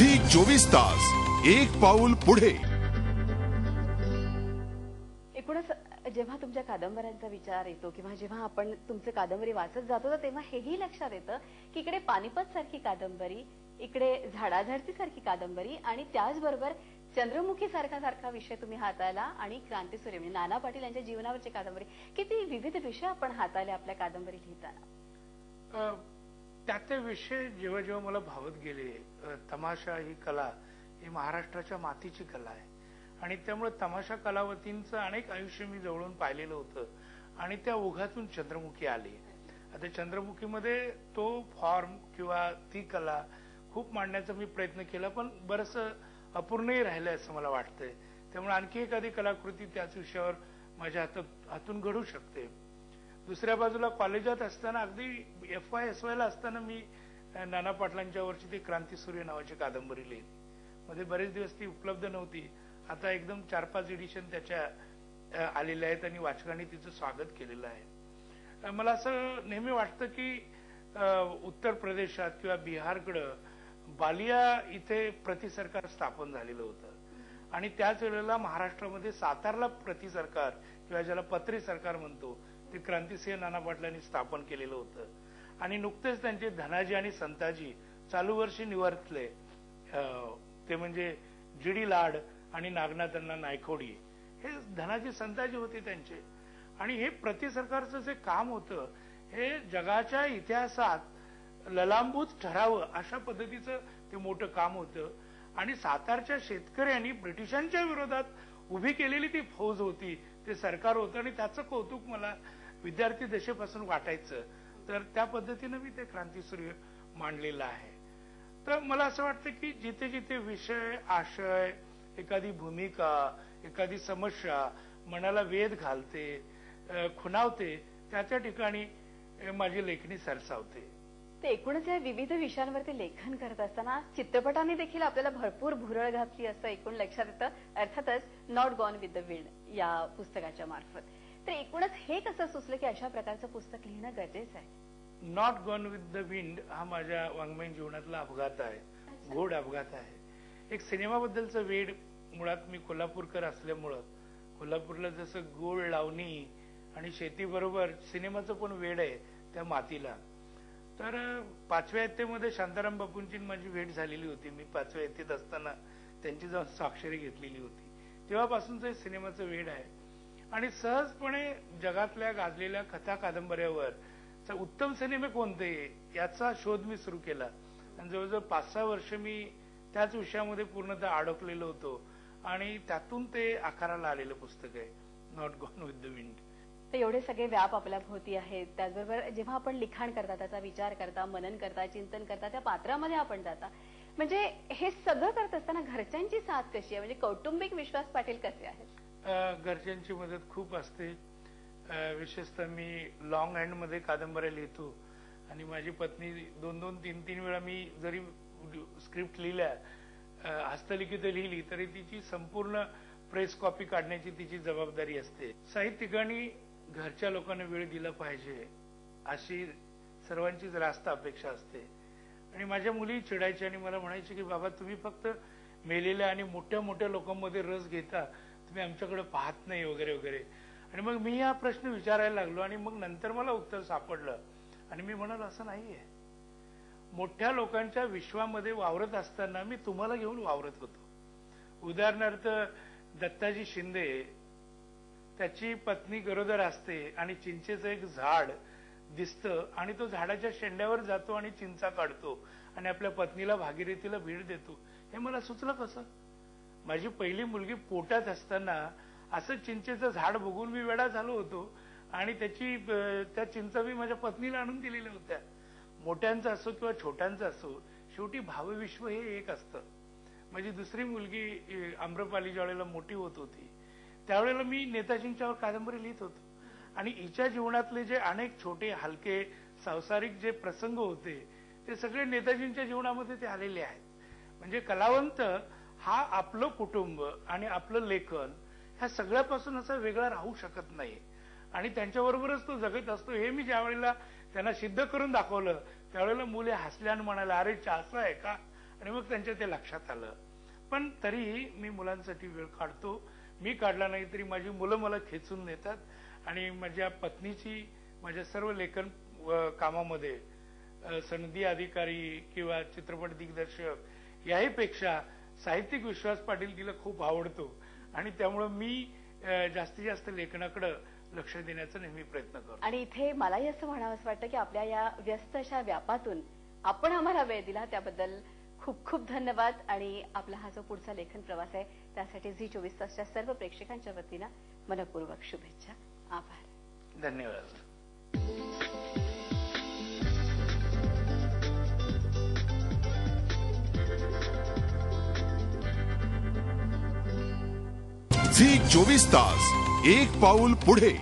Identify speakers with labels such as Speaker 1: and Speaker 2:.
Speaker 1: Zee 24 तास एक पाऊल पुढे।
Speaker 2: एकूणच जेव्हा तुमच्या कादंबऱ्यांचा विचार येतो किंवा जेव्हा आपण तुमचे कादंबरी वाचत जातो तेव्हा हेही लक्षात येतं की इकडे पानिपत सारखी कादंबरी, इकडे झाडाझडती सारखी कादंबरी आणि त्याचबरोबर चंद्रमुखी सारखा विषय तुम्ही हाताळला आणि क्रांतीसूर्य म्हणजे नाना पाटील यांच्या जीवनावरची कादंबरी, किती विविध विषय आपण हाताळले आपल्या कादंबरी लिहिताना।
Speaker 3: त्याचे विषय जेव्हा जेव्हा मला भावत गेले, तमाशा ही कला ही महाराष्ट्राच्या मातीची कला आहे आणि त्यामुळे तमाशा कलावतींचं अनेक आयुष्य मी जवळून पाहिलेलं होतं आणि त्या ओघातून चंद्रमुखी आली। आता चंद्रमुखीमध्ये तो फॉर्म किंवा ती कला खूप मांडण्याचा मी प्रयत्न केला, पण बरंचसं अपूर्णही राहिलंय असं मला वाटतंय। त्यामुळे आणखी एखादी कलाकृती त्याच विषयावर माझ्या हातून घडू शकते। दुसऱ्या बाजूला कॉलेजात असताना अगदी FY SY ला असताना मी नाना पाटलांच्या वरची ती क्रांतीसूर्य नावाची कादंबरी लिहिली। मध्ये बरेच दिवस ती उपलब्ध नव्हती, आता एकदम 4-5 एडिशन त्याच्या आलेल्या आहेत आणि वाचकांनी तिचं स्वागत केलेलं आहे। मला असं नेहमी वाटतं की उत्तर प्रदेशात किंवा बिहारकडं बालिया इथे प्रतिसरकार स्थापन झालेलं होतं आणि त्याच वेळेला महाराष्ट्रामध्ये सातारला प्रतिसरकार किंवा ज्याला पत्री सरकार म्हणतो ते क्रांतिसिंह नाना पाटलांनी स्थापन केलेलं होतं आणि नुकतेच त्यांचे धनाजी आणि संताजी चालू वर्षी निवर्तले, ते म्हणजे GD लाड आणि नागनाथांना नायकवडी हे धनाजी संताजी होते त्यांचे। आणि हे प्रतिसरकारचं जे काम होतं हे जगाच्या इतिहासात ललांबूत ठरावं अशा पद्धतीचं ते मोठं काम होतं आणि सातारच्या शेतकऱ्यांनी ब्रिटिशांच्या विरोधात उभी केलेली ती फौज होती, ते सरकार होतं आणि त्याचं कौतुक मला विद्यार्थी दशेपासून वाटायचं। तर त्या पद्धतीनं मी ते क्रांतीसूर्य मांडलेलं आहे। तर मला असं वाटतं की जिथे जिथे विषय, आशय, एखादी भूमिका, एखादी समस्या मनाला वेध घालते, खुणावते, त्या ठिकाणी माझी लेखणी सरसावते।
Speaker 2: ते एकूणच या विविध विषयांवरती लेखन करत असताना चित्रपटाने देखील आपल्याला भरपूर भुरळ घातली असं एकूण लक्षात येतं, अर्थातच not gone with the wind या पुस्तकाच्या मार्फत। तर एकूणच हे कसं सुचलं की अशा प्रकारचं पुस्तक लिहिणं गरजेचं आहे?
Speaker 3: Not gone with the wind हा माझ्या वाङ्मयीन जीवनातला अपघात आहे, गोड अपघात आहे। एक सिनेमाबद्दलचं वेड, मुळात मी कोल्हापूरकर असल्यामुळं कोल्हापूरला जसं गोड लावणी आणि शेतीबरोबर सिनेमाचं पण वेड आहे त्या मातीला। तर 5व्या इयत्तेमध्ये शांताराम बापूंची माझी भेट झालेली होती, मी 5व्या इयत्तेत असताना त्यांची जाऊन स्वाक्षरी घेतलेली होती, तेव्हापासूनच सिनेमाचं वेड आहे आणि सहजपणे जगातल्या गाजलेल्या कथा कादंबऱ्यावर उत्तम सिनेमे कोणते याचा शोध मी सुरू केला आणि जवळजवळ 5-6 वर्ष मी त्याच विषयामध्ये पूर्णतः अडकलेलो होतो आणि त्यातून ते आकाराला आलेलं पुस्तक आहे not gone with the wind.
Speaker 2: तर एवढे सगळे व्याप आपल्या भोवती आहेत, त्याचबरोबर जेव्हा आपण लिखाण करता, त्याचा विचार करता, मनन करता, चिंतन करता, त्या पात्रामध्ये आपण जाता, म्हणजे हे सगळं करत असताना घरच्यांची साथ कशी आहे, म्हणजे कौटुंबिक विश्वास पाटील कसे आहेत?
Speaker 3: घरच्यांची मदत खूप असते। विशेषतः मी लॉंग हँड मध्ये कादंबऱ्या लिहितो आणि माझी पत्नी 2-2, 3-3 वेळा मी जरी स्क्रिप्ट लिहिल्या, हस्तलिखित लिहिली तरी तिची संपूर्ण प्रेस कॉपी काढण्याची तिची जबाबदारी असते। साहित्यिकांनी घरच्या लोकांना वेळ दिला पाहिजे अशी सर्वांचीच रास्त अपेक्षा असते आणि माझ्या मुली चिडायच्या आणि मला म्हणायचे की बाबा तुम्ही फक्त मेलेल्या आणि मोठ्या मोठ्या लोकांमध्ये रस घेता, तुम्ही आमच्याकडे पाहत नाही वगैरे वगैरे। आणि मग मी हा प्रश्न विचारायला लागलो आणि मग नंतर मला उत्तर सापडलं आणि मी म्हणालो असं नाहीये, मोठ्या लोकांच्या विश्वामध्ये वावरत असताना मी तुम्हाला घेऊन वावरत होतो। उदाहरणार्थ दत्ताजी शिंदे, त्याची पत्नी गरोदर असते आणि चिंचेचं एक झाड दिसतं आणि तो झाडाच्या शेंड्यावर जातो आणि चिंचा काढतो आणि आपल्या पत्नीला भागीरथीला भेट देतो। हे मला सुचलं कसं? माझी पहिली मुलगी पोटात असताना असं चिंचेचं झाड बघून मी वेडा झालो होतो आणि त्या चिंचा मी माझ्या पत्नीला आणून दिलेल्या होत्या। मोठ्यांचं असो किंवा छोट्यांचं असो, शेवटी भावविश्व हे एक असतं। माझी दुसरी मुलगी आम्रपाली ज्या वेळेला मोठी होत होती त्यावेळेला मी नेताजींच्यावर कादंबरी लिहित होतो आणि हिच्या जीवनातले जे अनेक छोटे हलके सांसारिक जे प्रसंग होते ते सगळे नेताजींच्या जीवनामध्ये ते आलेले आहेत। म्हणजे कलावंत हा आपलं कुटुंब आणि आपलं लेखन ह्या सगळ्यापासून असा वेगळा राहू शकत नाही आणि त्यांच्याबरोबरच तो जगत असतो। हे मी ज्या वेळेला त्यांना सिद्ध करून दाखवलं त्यावेळेला मुले हसल्या आणि म्हणाले, अरे असं आहे का, आणि मग त्यांच्या ते लक्षात आलं. पण तरीही मी मुलांसाठी वेळ काढतो. मी काढला नाही तरी माझी मुलं मला खेचून नेतात आणि माझ्या पत्नीची माझ्या सर्व लेखन कामामध्ये सनदी अधिकारी किंवा चित्रपट दिग्दर्शक याहीपेक्षा साहित्यिक विश्वास पाटील तिला खूप आवडतो आणि त्यामुळे मी जास्तीत जास्त लेखनाकडे लक्ष देण्याचा नेहमी प्रयत्न करतो.
Speaker 2: आणि इथे मलाही असं म्हणावंसं वाटतं की आपल्या या व्यस्त अशा व्यापातून आपण आम्हाला वेळ दिला त्याबद्दल खूप खूप धन्यवाद. आणि आपला हा जो पुढचा लेखन प्रवास आहे त्यासाठी झी 24 तासच्या सर्व प्रेक्षकांच्या वतीनं मनपूर्वक शुभेच्छा. आभार.
Speaker 3: धन्यवाद.
Speaker 1: झी 24 तास एक पाऊल पुढे.